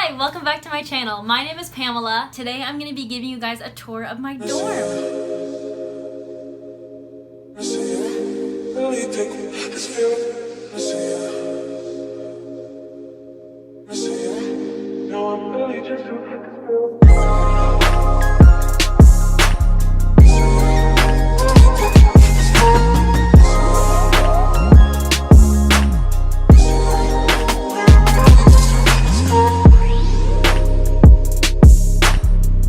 Hi, welcome back to my channel. My name is Pamela. Today I'm going to be giving you guys a tour of my dorm.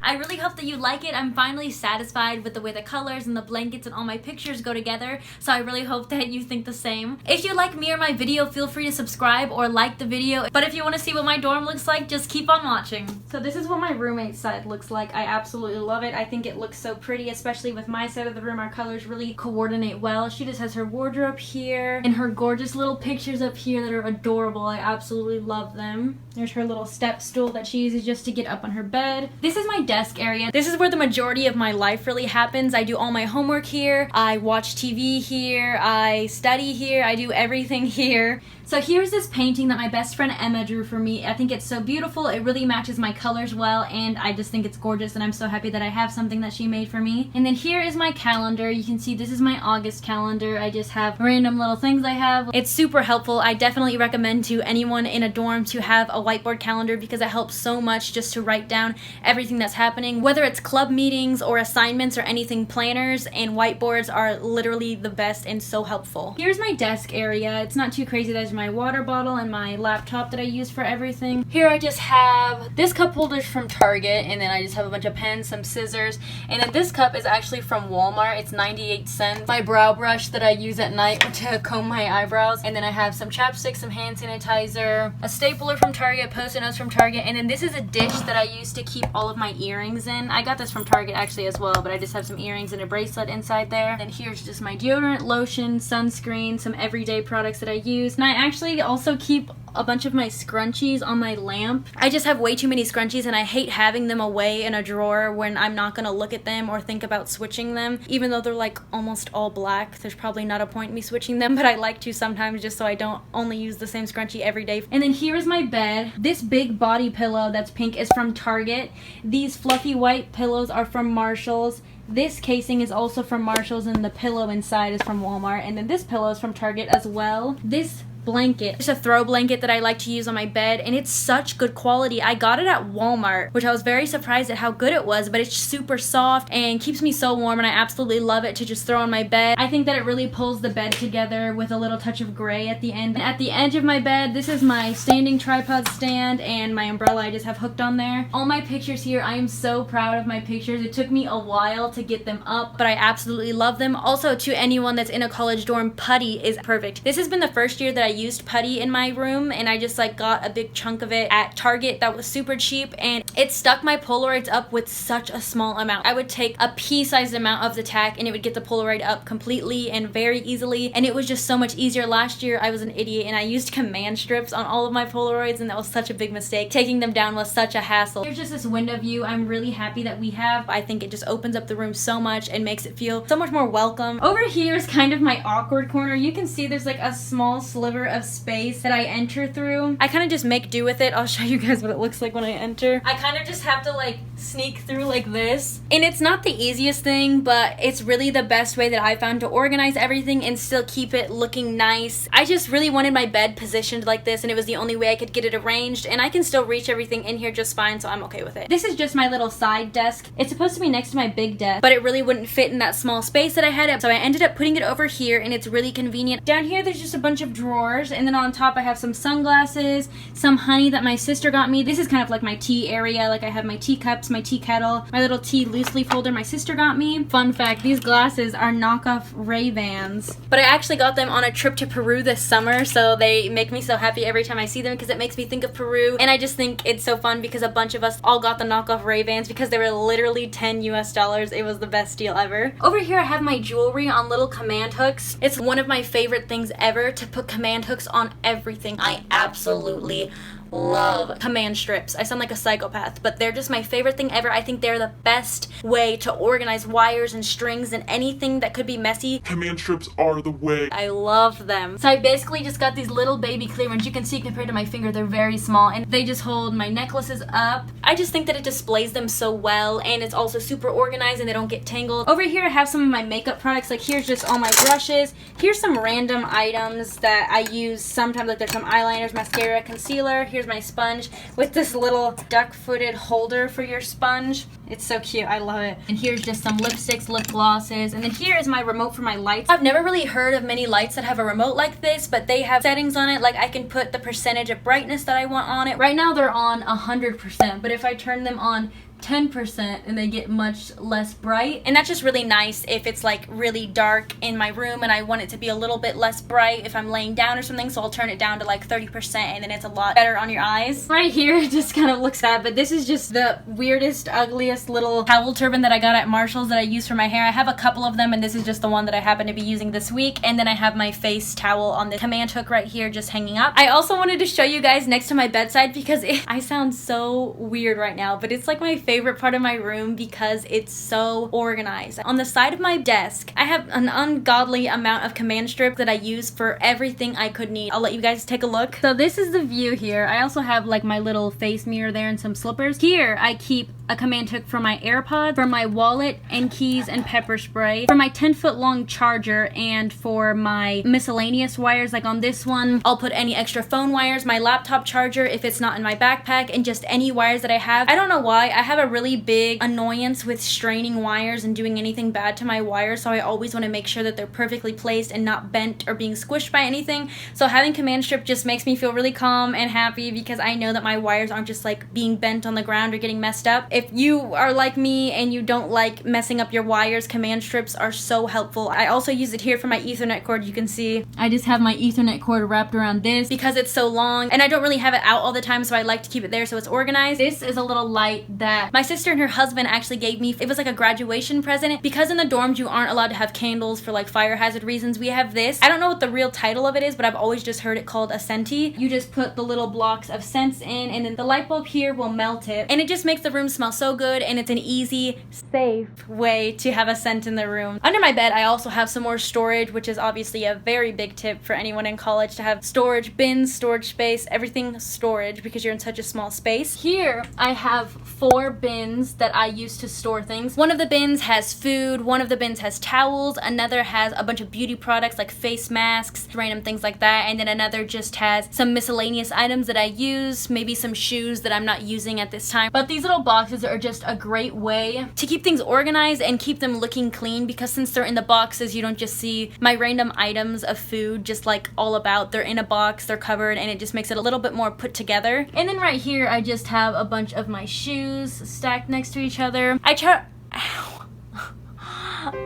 I really hope that you like it. I'm finally satisfied with the way the colors and the blankets and all my pictures go together, so I really hope that you think the same. If you like me or my video, feel free to subscribe or like the video, but if you want to see what my dorm looks like, just keep on watching. So this is what my roommate's side looks like. I absolutely love it. I think it looks so pretty, especially with my side of the room. Our colors really coordinate well. She just has her wardrobe here and her gorgeous little pictures up here that are adorable. I absolutely love them. There's her little step stool that she uses just to get up on her bed. This is my desk area. This is where the majority of my life really happens. I do all my homework here. I watch TV here. I study here. I do everything here. So here's this painting that my best friend Emma drew for me. I think it's so beautiful. It really matches my colors well, and I just think it's gorgeous, and I'm so happy that I have something that she made for me. And then here is my calendar. You can see this is my August calendar. I just have random little things I have. It's super helpful. I definitely recommend to anyone in a dorm to have a whiteboard calendar because it helps so much just to write down everything that's happening, whether it's club meetings or assignments or anything. Planners and whiteboards are literally the best and so helpful. Here's my desk area. It's not too crazy. There's my water bottle and my laptop that I use for everything. Here I just have this cup holder from Target, and then I just have a bunch of pens, some scissors, and then this cup is actually from Walmart. It's 98 cents. My brow brush that I use at night to comb my eyebrows, and then I have some chapstick, some hand sanitizer, a stapler from Target, Post-it notes from Target, and then this is a dish that I use to keep all of my earrings in. I got this from Target actually as well, but I just have some earrings and a bracelet inside there. And here's just my deodorant, lotion, sunscreen, some everyday products that I use, and I actually also keep a bunch of my scrunchies on my lamp. I just have way too many scrunchies, and I hate having them away in a drawer when I'm not gonna look at them or think about switching them. Even though they're like almost all black, there's probably not a point in me switching them, but I like to sometimes just so I don't only use the same scrunchie every day. And then here is my bed. This big body pillow that's pink is from Target. These fluffy white pillows are from Marshall's. This casing is also from Marshall's, and the pillow inside is from Walmart. And then this pillow is from Target as well. This blanket, it's a throw blanket that I like to use on my bed, and it's such good quality. I got it at Walmart, which I was very surprised at how good it was, but it's super soft and keeps me so warm, and I absolutely love it to just throw on my bed. I think that it really pulls the bed together with a little touch of gray at the end. And at the edge of my bed, this is my standing tripod stand and my umbrella I just have hooked on there. All my pictures here, I am so proud of my pictures. It took me a while to get them up, but I absolutely love them. Also, to anyone that's in a college dorm, putty is perfect. This has been the first year that I used putty in my room, and I just like got a big chunk of it at Target that was super cheap, and it stuck my Polaroids up with such a small amount. I would take a pea-sized amount of the tack and it would get the Polaroid up completely and very easily, and it was just so much easier. Last year I was an idiot and I used command strips on all of my Polaroids, and that was such a big mistake. Taking them down was such a hassle. Here's just this window view I'm really happy that we have. I think it just opens up the room so much and makes it feel so much more welcome. Over here is kind of my awkward corner. You can see there's like a small sliver of space that I enter through. I kind of just make do with it. I'll show you guys what it looks like when I enter. I kind of just have to like sneak through like this, and it's not the easiest thing, but it's really the best way that I found to organize everything and still keep it looking nice. I just really wanted my bed positioned like this, and it was the only way I could get it arranged, and I can still reach everything in here just fine, so I'm okay with it. This is just my little side desk. It's supposed to be next to my big desk, but it really wouldn't fit in that small space that I had, so I ended up putting it over here, and it's really convenient. Down here there's just a bunch of drawers, and then on top I have some sunglasses, some honey that my sister got me. This is kind of like my tea area. Like I have my teacups, my tea kettle, my little tea loose leaf holder my sister got me. Fun fact, these glasses are knockoff Ray-Bans, but I actually got them on a trip to Peru this summer, so they make me so happy every time I see them because it makes me think of Peru, and I just think it's so fun because a bunch of us all got the knockoff Ray-Bans because they were literally $10 US. It was the best deal ever. Over here I have my jewelry on little command hooks. It's one of my favorite things ever to put command hooks on everything. I absolutely love command strips. I sound like a psychopath, but they're just my favorite thing ever. I think they're the best way to organize wires and strings and anything that could be messy. Command strips are the way. I love them. So I basically just got these little baby clear ones. You can see compared to my finger, they're very small, and they just hold my necklaces up. I just think that it displays them so well, and it's also super organized and they don't get tangled. Over here I have some of my makeup products. Like here's just all my brushes. Here's some random items that I use sometimes. Like there's some eyeliners, mascara, concealer. Here's my sponge with this little duck-footed holder for your sponge. It's so cute. I love it. And here's just some lipsticks, lip glosses. And then here is my remote for my lights. I've never really heard of many lights that have a remote like this, but they have settings on it. Like I can put the percentage of brightness that I want on it. Right now they're on 100%, but if I turn them on 10% and they get much less bright, and that's just really nice if it's like really dark in my room and I want it to be a little bit less bright if I'm laying down or something, so I'll turn it down to like 30% and then it's a lot better on your eyes. Right here it just kind of looks sad, but this is just the weirdest, ugliest little towel turban that I got at Marshall's that I use for my hair. I have a couple of them and this is just the one that I happen to be using this week, and then I have my face towel on the command hook right here just hanging up. I also wanted to show you guys next to my bedside because I sound so weird right now, but it's like my favorite part of my room because it's so organized. On the side of my desk, I have an ungodly amount of command strips that I use for everything I could need. I'll let you guys take a look. So this is the view here. I also have like my little face mirror there and some slippers. Here I keep a command hook for my AirPods, for my wallet and keys and pepper spray, for my 10-foot long charger, and for my miscellaneous wires. Like on this one, I'll put any extra phone wires, my laptop charger if it's not in my backpack, and just any wires that I have. I don't know why. I have a really big annoyance with straining wires and doing anything bad to my wires, so I always want to make sure that they're perfectly placed and not bent or being squished by anything. So having command strip just makes me feel really calm and happy because I know that my wires aren't just like being bent on the ground or getting messed up. If you are like me and you don't like messing up your wires, command strips are so helpful. I also use it here for my Ethernet cord. You can see I just have my Ethernet cord wrapped around this because it's so long and I don't really have it out all the time, so I like to keep it there so it's organized. This is a little light that my sister and her husband actually gave me. It was like a graduation present because in the dorms you aren't allowed to have candles for like fire hazard reasons. We have this. I don't know what the real title of it is, but I've always just heard it called a scenty. You just put the little blocks of scents in and then the light bulb here will melt it, and it just makes the room smell so good, and it's an easy, safe way to have a scent in the room. Under my bed I also have some more storage, which is obviously a very big tip for anyone in college to have storage bins, storage space, everything storage because you're in such a small space. Here I have 4 bins that I use to store things. One of the bins has food, one of the bins has towels, another has a bunch of beauty products like face masks, random things like that, and then another just has some miscellaneous items that I use, maybe some shoes that I'm not using at this time. But these little boxes are just a great way to keep things organized and keep them looking clean because since they're in the boxes, you don't just see my random items of food just like all about. They're in a box, they're covered, and it just makes it a little bit more put together. And then right here, I just have a bunch of my shoes stacked next to each other. Ow.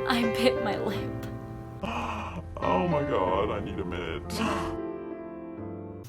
I bit my lip. Oh my god, I need a minute.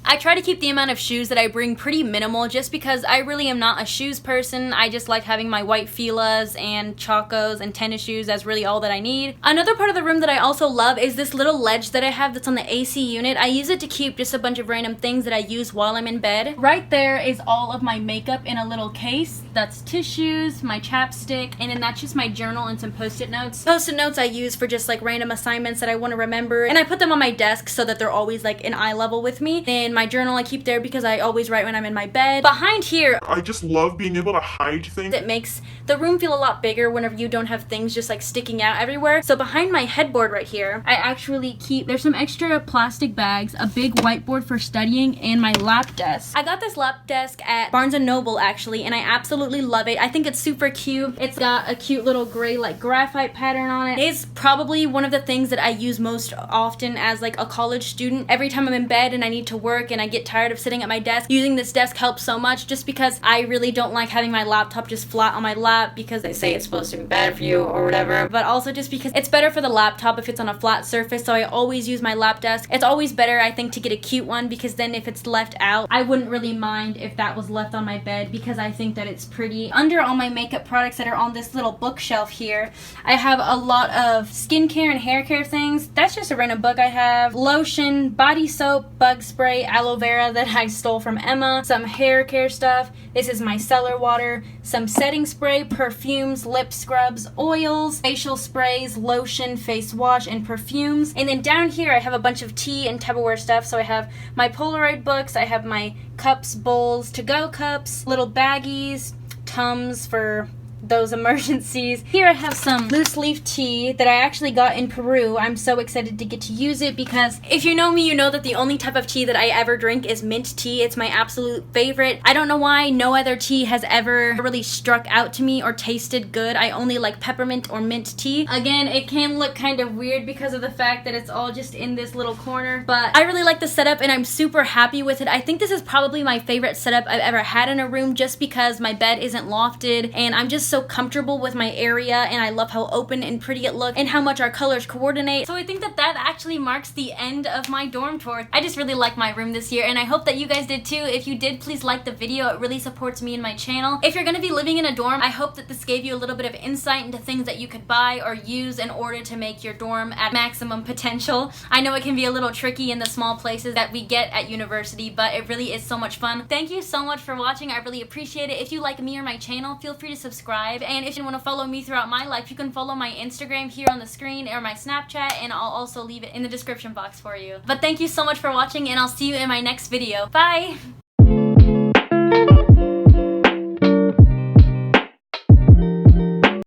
I try to keep the amount of shoes that I bring pretty minimal just because I really am not a shoes person. I just like having my white Fila's and Chacos and tennis shoes. That's really all that I need. Another part of the room that I also love is this little ledge that I have that's on the AC unit. I use it to keep just a bunch of random things that I use while I'm in bed. Right there is all of my makeup in a little case. That's tissues, my chapstick, and then that's just my journal and some post-it notes. Post-it notes I use for just like random assignments that I want to remember, and I put them on my desk so that they're always like in eye level with me. And my journal I keep there because I always write when I'm in my bed. Behind here, I just love being able to hide things. It makes the room feel a lot bigger whenever you don't have things just like sticking out everywhere. So behind my headboard right here, I actually keep, there's some extra plastic bags, a big whiteboard for studying, and my lap desk. I got this lap desk at Barnes & Noble actually, and I absolutely love it. I think it's super cute. It's got a cute little gray like graphite pattern on it. It's probably one of the things that I use most often as like a college student. Every time I'm in bed and I need to work and I get tired of sitting at my desk, using this desk helps so much just because I really don't like having my laptop just flat on my lap because they say it's supposed to be bad for you or whatever, but also just because it's better for the laptop if it's on a flat surface, so I always use my lap desk. It's always better, I think, to get a cute one because then if it's left out, I wouldn't really mind if that was left on my bed because I think that it's pretty. Under all my makeup products that are on this little bookshelf here, I have a lot of skincare and hair care things. That's just a random book I have. Lotion, body soap, bug spray, aloe vera that I stole from Emma, some hair care stuff. This is my cellar water, some setting spray, perfumes, lip scrubs, oils, facial sprays, lotion, face wash, and perfumes. And then down here I have a bunch of tea and Tupperware stuff. So I have my Polaroid books, I have my cups, bowls, to-go cups, little baggies, Tums for those emergencies. Here I have some loose leaf tea that I actually got in Peru. I'm so excited to get to use it because if you know me, you know that the only type of tea that I ever drink is mint tea. It's my absolute favorite. I don't know why no other tea has ever really struck out to me or tasted good. I only like peppermint or mint tea. Again, it can look kind of weird because of the fact that it's all just in this little corner, but I really like the setup and I'm super happy with it. I think this is probably my favorite setup I've ever had in a room just because my bed isn't lofted and I'm just so comfortable with my area, and I love how open and pretty it looks and how much our colors coordinate. So I think that that actually marks the end of my dorm tour. I just really like my room this year and I hope that you guys did too. If you did, please like the video. It really supports me and my channel. If you're gonna be living in a dorm, I hope that this gave you a little bit of insight into things that you could buy or use in order to make your dorm at maximum potential. I know it can be a little tricky in the small places that we get at university, but it really is so much fun. Thank you so much for watching. I really appreciate it. If you like me or my channel, feel free to subscribe. And if you want to follow me throughout my life, you can follow my Instagram here on the screen or my Snapchat, and I'll also leave it in the description box for you. But thank you so much for watching, and I'll see you in my next video. Bye!